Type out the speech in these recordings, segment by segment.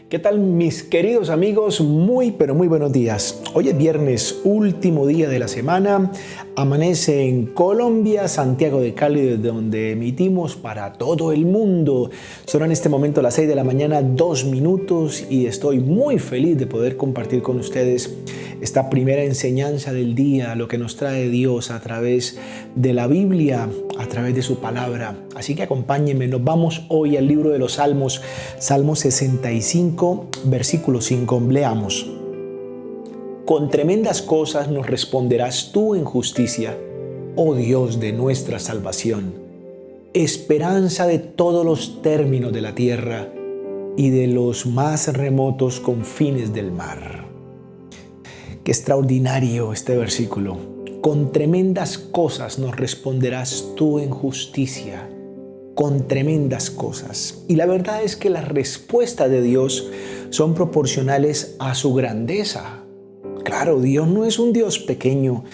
¿Qué tal, mis queridos amigos? Muy, pero muy buenos días. Hoy es viernes, último día de la semana. Amanece en Colombia, Santiago de Cali, desde donde emitimos para todo el mundo. Son en este momento las 6 de la mañana, 2 minutos, y estoy muy feliz de poder compartir con ustedes esta primera enseñanza del día, lo que nos trae Dios a través de la Biblia, a través de su palabra. Así que acompáñenme, nos vamos hoy al libro de los Salmos, Salmo 65, versículo 5. Leamos. Con tremendas cosas nos responderás tú en justicia, oh Dios de nuestra salvación, esperanza de todos los términos de la tierra y de los más remotos confines del mar. Qué extraordinario este versículo. Con tremendas cosas nos responderás tú en justicia. Con tremendas cosas. Y la verdad es que las respuestas de Dios son proporcionales a su grandeza. Claro, Dios no es un Dios pequeño.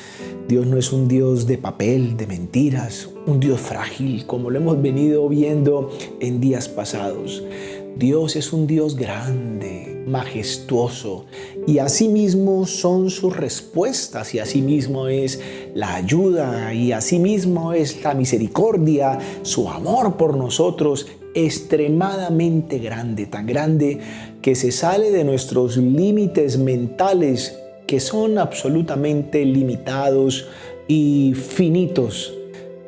Dios no es un Dios de papel, de mentiras, un Dios frágil, como lo hemos venido viendo en días pasados. Dios es un Dios grande, majestuoso, y asimismo son sus respuestas, y asimismo es la ayuda, y asimismo es la misericordia, su amor por nosotros, extremadamente grande, tan grande que se sale de nuestros límites mentales, que son absolutamente limitados y finitos.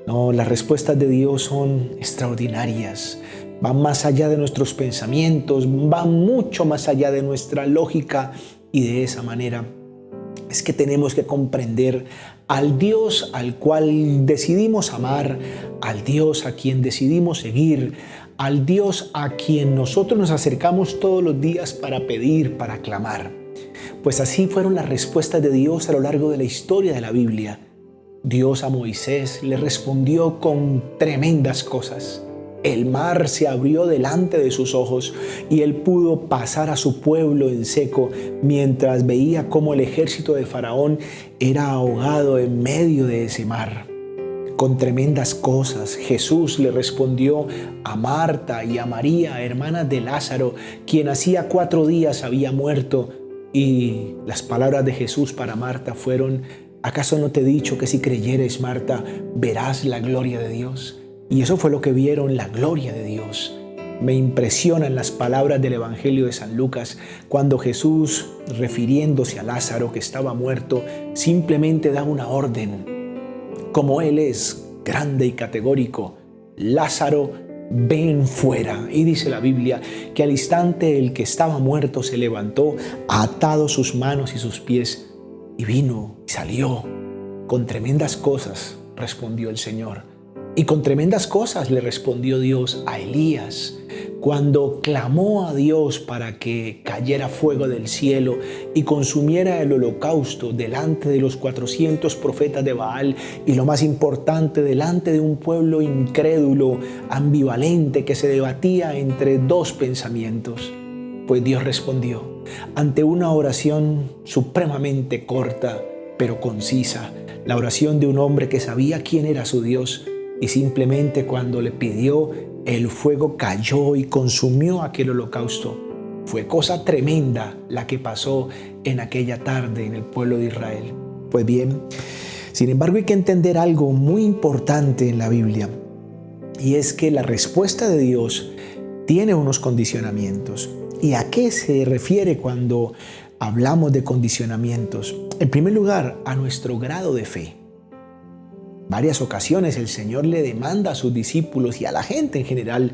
No, las respuestas de Dios son extraordinarias. Van más allá de nuestros pensamientos, van mucho más allá de nuestra lógica, y de esa manera es que tenemos que comprender al Dios al cual decidimos amar, al Dios a quien decidimos seguir, al Dios a quien nosotros nos acercamos todos los días para pedir, para clamar. Pues así fueron las respuestas de Dios a lo largo de la historia de la Biblia. Dios a Moisés le respondió con tremendas cosas. El mar se abrió delante de sus ojos y él pudo pasar a su pueblo en seco mientras veía cómo el ejército de Faraón era ahogado en medio de ese mar. Con tremendas cosas, Jesús le respondió a Marta y a María, hermanas de Lázaro, quien hacía 4 días había muerto. Y las palabras de Jesús para Marta fueron: ¿acaso no te he dicho que si creyeres, Marta, verás la gloria de Dios? Y eso fue lo que vieron, la gloria de Dios. Me impresionan las palabras del Evangelio de San Lucas, cuando Jesús, refiriéndose a Lázaro que estaba muerto, simplemente da una orden. Como Él es grande y categórico: Lázaro, ven fuera. Y dice la Biblia que al instante el que estaba muerto se levantó, atado sus manos y sus pies, y vino y salió. Con tremendas cosas respondió el Señor. Y con tremendas cosas le respondió Dios a Elías, cuando clamó a Dios para que cayera fuego del cielo y consumiera el holocausto delante de los 400 profetas de Baal, y lo más importante, delante de un pueblo incrédulo, ambivalente, que se debatía entre 2 pensamientos. Pues Dios respondió ante una oración supremamente corta, pero concisa, la oración de un hombre que sabía quién era su Dios. Y simplemente cuando le pidió, el fuego cayó y consumió aquel holocausto. Fue cosa tremenda la que pasó en aquella tarde en el pueblo de Israel. Pues bien, sin embargo hay que entender algo muy importante en la Biblia, y es que la respuesta de Dios tiene unos condicionamientos. ¿Y a qué se refiere cuando hablamos de condicionamientos? En primer lugar, a nuestro grado de fe. Varias ocasiones el Señor le demanda a sus discípulos y a la gente en general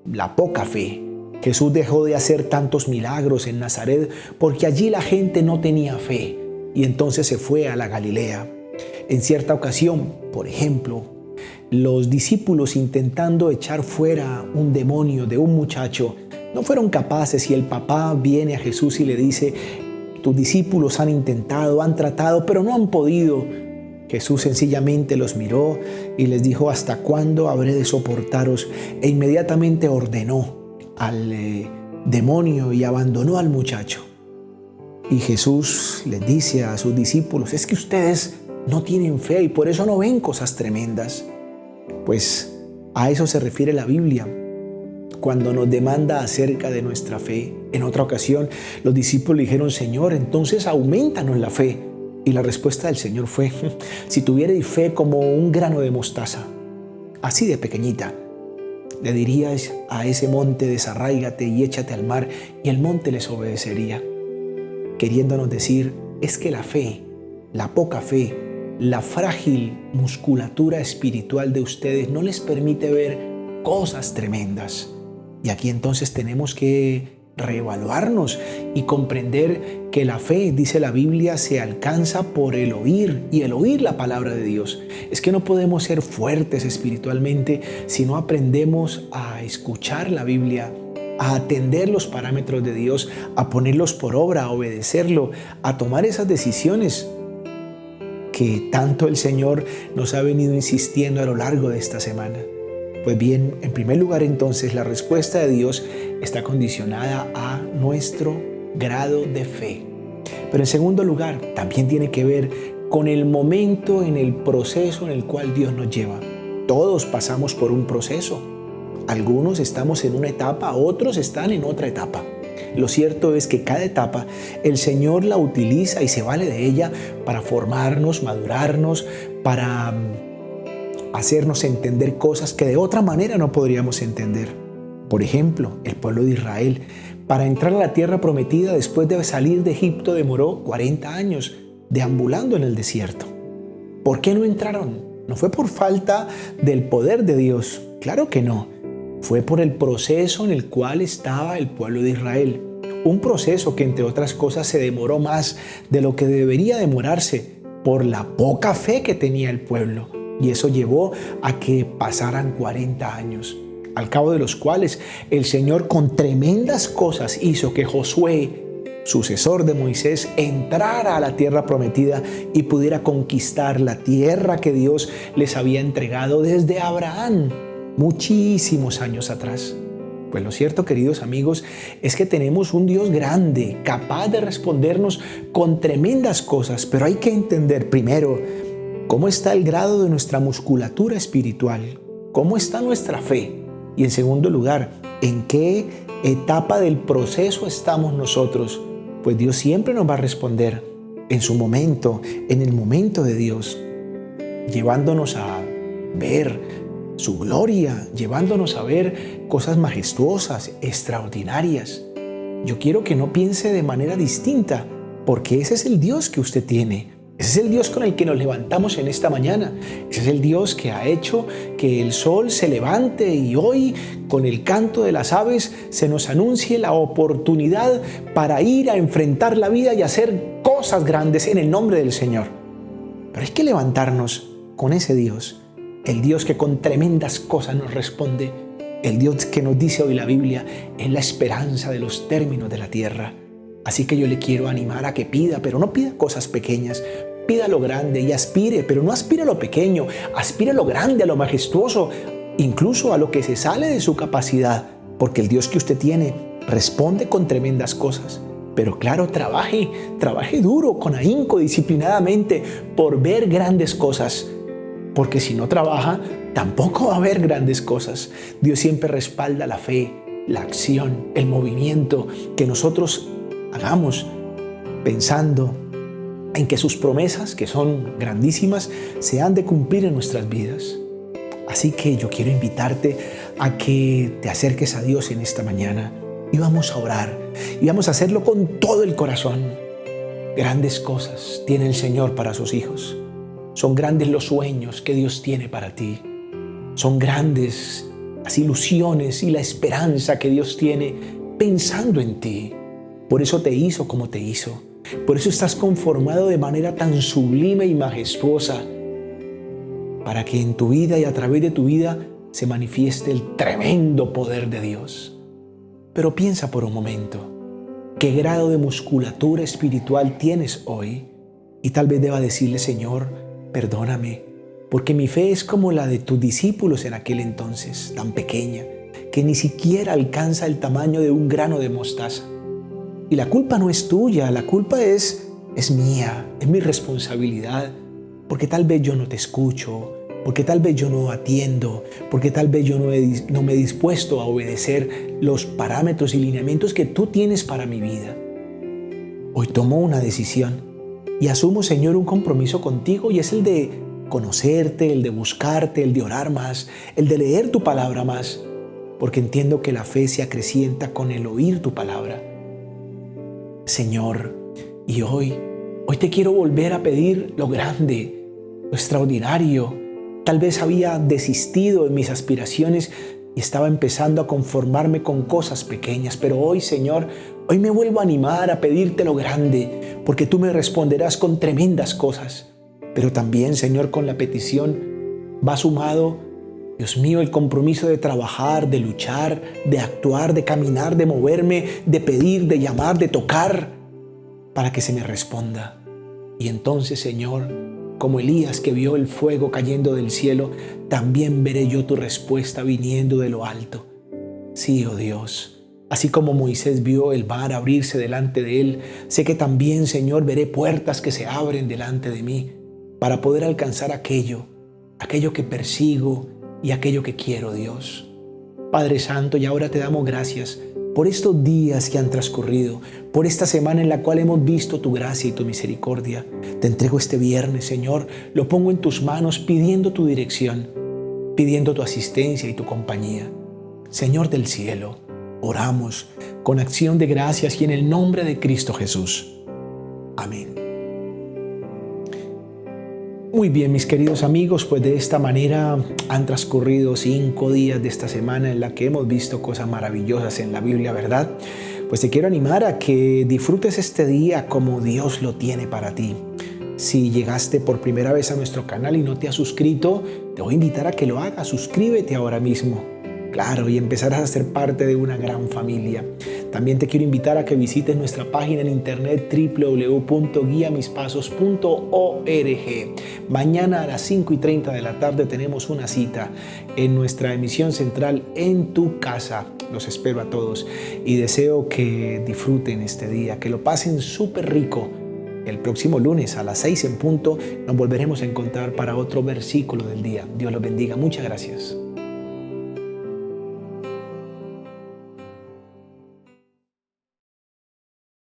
la poca fe. Jesús dejó de hacer tantos milagros en Nazaret porque allí la gente no tenía fe, y entonces se fue a la Galilea. En cierta ocasión, por ejemplo, los discípulos, intentando echar fuera un demonio de un muchacho, no fueron capaces, y el papá viene a Jesús y le dice: tus discípulos han intentado, han tratado, pero no han podido. Jesús sencillamente los miró y les dijo: ¿hasta cuándo habré de soportaros? E inmediatamente ordenó al demonio y abandonó al muchacho. Y Jesús les dice a sus discípulos: es que ustedes no tienen fe y por eso no ven cosas tremendas. Pues a eso se refiere la Biblia. cuando nos demanda acerca de nuestra fe. En otra ocasión, los discípulos le dijeron, Señor, entonces aumentanos la fe. Y la respuesta del Señor fue, si tuvierais fe como un grano de mostaza, así de pequeñita, le dirías a ese monte, desarráigate y échate al mar, y el monte les obedecería. Queriéndonos decir, es que la fe, la poca fe, la frágil musculatura espiritual de ustedes no les permite ver cosas tremendas. Y aquí entonces tenemos que reevaluarnos y comprender que la fe, dice la Biblia, se alcanza por el oír, y el oír la palabra de Dios. Es que no podemos ser fuertes espiritualmente si no aprendemos a escuchar la Biblia, a atender los parámetros de Dios, a ponerlos por obra, a obedecerlo, a tomar esas decisiones que tanto el Señor nos ha venido insistiendo a lo largo de esta semana. Pues bien, en primer lugar entonces la respuesta de Dios está condicionada a nuestro grado de fe. Pero en segundo lugar, también tiene que ver con el momento en el proceso en el cual Dios nos lleva. Todos pasamos por un proceso. Algunos estamos en una etapa, otros están en otra etapa. Lo cierto es que cada etapa el Señor la utiliza y se vale de ella para formarnos, madurarnos, para hacernos entender cosas que de otra manera no podríamos entender. Por ejemplo, el pueblo de Israel, para entrar a la tierra prometida después de salir de Egipto, demoró 40 años deambulando en el desierto. ¿Por qué no entraron? No fue por falta del poder de Dios, claro que no. Fue por el proceso en el cual estaba el pueblo de Israel. Un proceso que, entre otras cosas, se demoró más de lo que debería demorarse por la poca fe que tenía el pueblo. Y eso llevó a que pasaran 40 años, al cabo de los cuales el Señor con tremendas cosas hizo que Josué, sucesor de Moisés, entrara a la tierra prometida y pudiera conquistar la tierra que Dios les había entregado desde Abraham, muchísimos años atrás. Pues lo cierto, queridos amigos, es que tenemos un Dios grande, capaz de respondernos con tremendas cosas, pero hay que entender primero cómo está el grado de nuestra musculatura espiritual, cómo está nuestra fe, y en segundo lugar, en qué etapa del proceso estamos nosotros. Pues Dios siempre nos va a responder en su momento, en el momento de Dios, llevándonos a ver su gloria, llevándonos a ver cosas majestuosas, extraordinarias. Yo quiero que no piense de manera distinta, porque ese es el Dios que usted tiene. Ese es el Dios con el que nos levantamos en esta mañana. Ese es el Dios que ha hecho que el sol se levante y hoy, con el canto de las aves, se nos anuncie la oportunidad para ir a enfrentar la vida y hacer cosas grandes en el nombre del Señor. Pero hay que levantarnos con ese Dios. El Dios que con tremendas cosas nos responde, el Dios que nos dice hoy la Biblia, es la esperanza de los términos de la tierra. Así que yo le quiero animar a que pida, pero no pida cosas pequeñas, pida lo grande y aspire, pero no aspire a lo pequeño, aspire a lo grande, a lo majestuoso, incluso a lo que se sale de su capacidad, porque el Dios que usted tiene responde con tremendas cosas. Pero claro, trabaje duro, con ahínco, disciplinadamente, por ver grandes cosas. Porque si no trabaja, tampoco va a haber grandes cosas. Dios siempre respalda la fe, la acción, el movimiento que nosotros hagamos pensando en que sus promesas, que son grandísimas, se han de cumplir en nuestras vidas. Así que yo quiero invitarte a que te acerques a Dios en esta mañana y vamos a orar y vamos a hacerlo con todo el corazón. Grandes cosas tiene el Señor para sus hijos. Son grandes los sueños que Dios tiene para ti. Son grandes las ilusiones y la esperanza que Dios tiene pensando en ti. Por eso te hizo como te hizo. Por eso estás conformado de manera tan sublime y majestuosa, para que en tu vida y a través de tu vida se manifieste el tremendo poder de Dios. Pero piensa por un momento, ¿qué grado de musculatura espiritual tienes hoy? Y tal vez deba decirle, Señor, perdóname, porque mi fe es como la de tus discípulos en aquel entonces, tan pequeña, que ni siquiera alcanza el tamaño de un grano de mostaza. Y la culpa no es tuya, la culpa es mía, es mi responsabilidad, porque tal vez yo no te escucho, porque tal vez yo no atiendo, porque tal vez yo no me he dispuesto a obedecer los parámetros y lineamientos que tú tienes para mi vida. Hoy tomo una decisión y asumo, Señor, un compromiso contigo, y es el de conocerte, el de buscarte, el de orar más, el de leer tu palabra más, porque entiendo que la fe se acrecienta con el oír tu palabra. Señor, y hoy te quiero volver a pedir lo grande, lo extraordinario. Tal vez había desistido de mis aspiraciones y estaba empezando a conformarme con cosas pequeñas, pero hoy, Señor, hoy me vuelvo a animar a pedirte lo grande, porque tú me responderás con tremendas cosas. Pero también, Señor, con la petición va sumado, Dios mío, el compromiso de trabajar, de luchar, de actuar, de caminar, de moverme, de pedir, de llamar, de tocar, para que se me responda. Y entonces, Señor, como Elías que vio el fuego cayendo del cielo, también veré yo tu respuesta viniendo de lo alto. Sí, oh Dios, así como Moisés vio el mar abrirse delante de él, sé que también, Señor, veré puertas que se abren delante de mí para poder alcanzar aquello que persigo y aquello que quiero, Dios. Padre Santo, y ahora te damos gracias por estos días que han transcurrido, por esta semana en la cual hemos visto tu gracia y tu misericordia. Te entrego este viernes, Señor, lo pongo en tus manos pidiendo tu dirección, pidiendo tu asistencia y tu compañía. Señor del cielo, oramos con acción de gracias y en el nombre de Cristo Jesús. Amén. Muy bien, mis queridos amigos, pues de esta manera han transcurrido 5 días de esta semana en la que hemos visto cosas maravillosas en la Biblia, ¿verdad? Pues te quiero animar a que disfrutes este día como Dios lo tiene para ti. Si llegaste por primera vez a nuestro canal y no te has suscrito, te voy a invitar a que lo hagas. Suscríbete ahora mismo. Claro, y empezarás a ser parte de una gran familia. También te quiero invitar a que visites nuestra página en internet www.guiamispasos.org. Mañana a las 5:30 de la tarde tenemos una cita en nuestra emisión central En tu Casa. Los espero a todos y deseo que disfruten este día, que lo pasen súper rico. El próximo lunes a las 6 en punto nos volveremos a encontrar para otro versículo del día. Dios los bendiga. Muchas gracias.